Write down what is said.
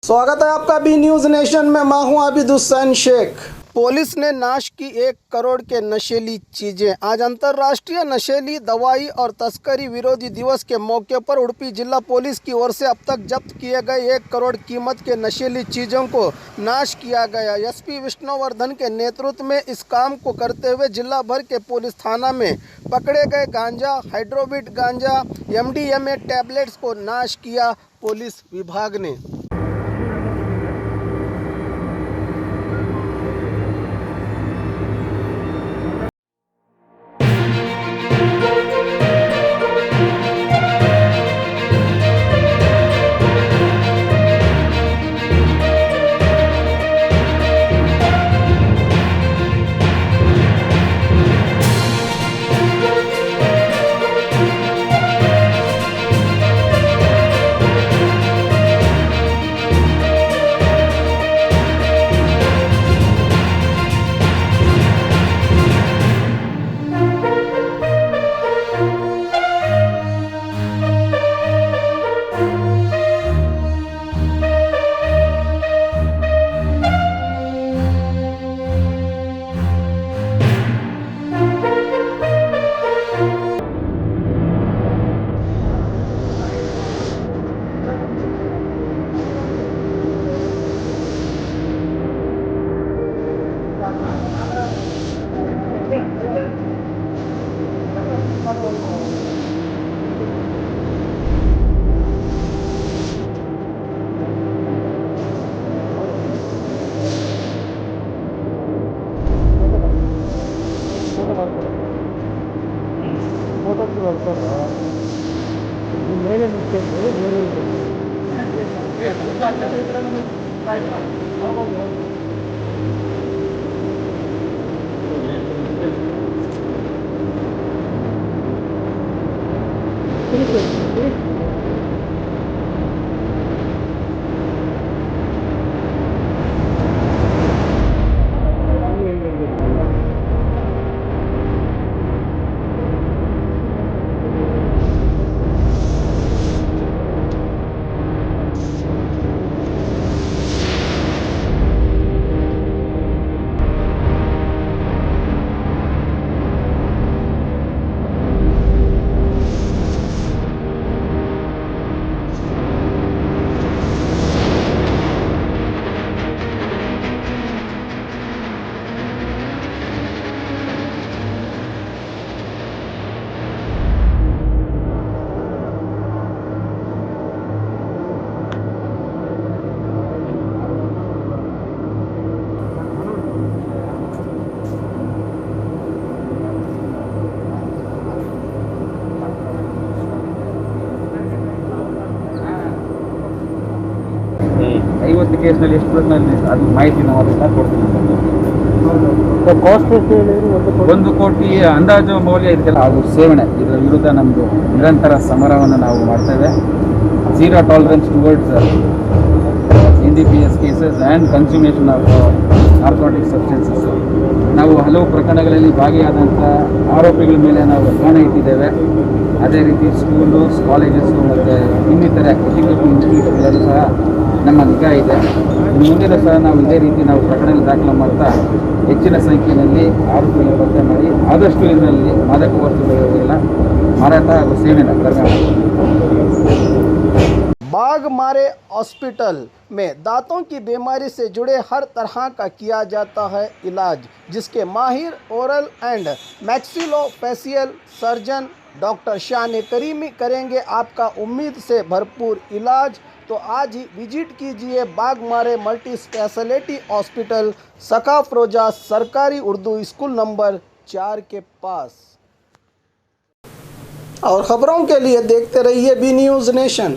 स्वागत है आपका बी न्यूज नेशन में। मैं हूं आबिद हुसैन शेख। पुलिस ने नाश की 1 करोड़ के नशीली चीजें। आज अंतर्राष्ट्रीय नशीली दवाई और तस्करी विरोधी दिवस के मौके पर उडुपी जिला पुलिस की ओर से अब तक जब्त किए गए 1 करोड़ कीमत के नशीली चीज़ों को नाश किया गया। एसपी विष्णुवर्धन के नेतृत्व में इस काम को करते हुए जिला भर के पुलिस थाना में पकड़े गए गांजा, हाइड्रोबिट गांजा, MDMA टैबलेट्स को नाश किया पुलिस विभाग ने। ಇವತ್ತು ಕೇಸ್ನಲ್ಲಿ ಎಷ್ಟು ಪ್ರಶ್ನೆ ಅದು ಮಾಹಿತಿ ನಾವು ಅದನ್ನ ಕೊಡ್ತೀವಿ. ಕಾಸ್ಟ್ ಎಷ್ಟು ಹೇಳಿದ್ರು? 1 ಕೋಟಿ ಅಂದಾಜು ಮೌಲ್ಯ ಇದೆಯಲ್ಲ ಅದು ಸೇವನೆ. ಇದರ ವಿರುದ್ಧ ನಮ್ಮದು ನಿರಂತರ ಸಮರವನ್ನು ನಾವು ಮಾಡ್ತೇವೆ. Zero tolerance towards NDPS cases and consumption of narcotic substances. ನಾವು ಹಲವು ಪ್ರಕರಣಗಳಲ್ಲಿ ಭಾಗಿಯಾದಂಥ ಆರೋಪಿಗಳ ಮೇಲೆ ನಾವು ಗಮನ ಇಟ್ಟಿದ್ದೇವೆ. ಅದೇ ರೀತಿ ಸ್ಕೂಲು, ಕಾಲೇಜಸ್ಸು ಮತ್ತು ಇನ್ನಿತರೆ ಎಜುಕೇಷನ್ ಇನ್ಸ್ಟಿಟ್ಯೂಟ್ಗಳಲ್ಲೂ ಸಹ ನಮ್ಮ ನಿಗಾ ಇದೆ. ಮುಂದಿನ ಸಹ ನಾವು ಇದೇ ರೀತಿ ನಾವು ಪ್ರಕರಣ ದಾಖಲೆ ಮಾಡ್ತಾ ಹೆಚ್ಚಿನ ಸಂಖ್ಯೆಯಲ್ಲಿ ಆರೋಪಿಗಳನ್ನು ಪತ್ತೆ ಮಾಡಿ ಆದಷ್ಟು ಇದರಲ್ಲಿ ಮಾದಕ ವಸ್ತುಗಳ ಮಾರಾಟ ಹಾಗೂ ಸೇವನೆ ಕಡಿಮೆ ಮಾಡಿ. बाघमारे हॉस्पिटल में दांतों की बीमारी से जुड़े हर तरह का किया जाता है इलाज, जिसके माहिर oral and maxillofacial surgeon doctor शान करीमी करेंगे आपका उम्मीद से भरपूर इलाज। तो आज ही विजिट कीजिए बाघमारे मल्टी स्पेशलिटी हॉस्पिटल, सकाफरोजा सरकारी उर्दू स्कूल नंबर 4 के पास। और ख़बरों के लिए देखते रहिए बी न्यूज़ नेशन।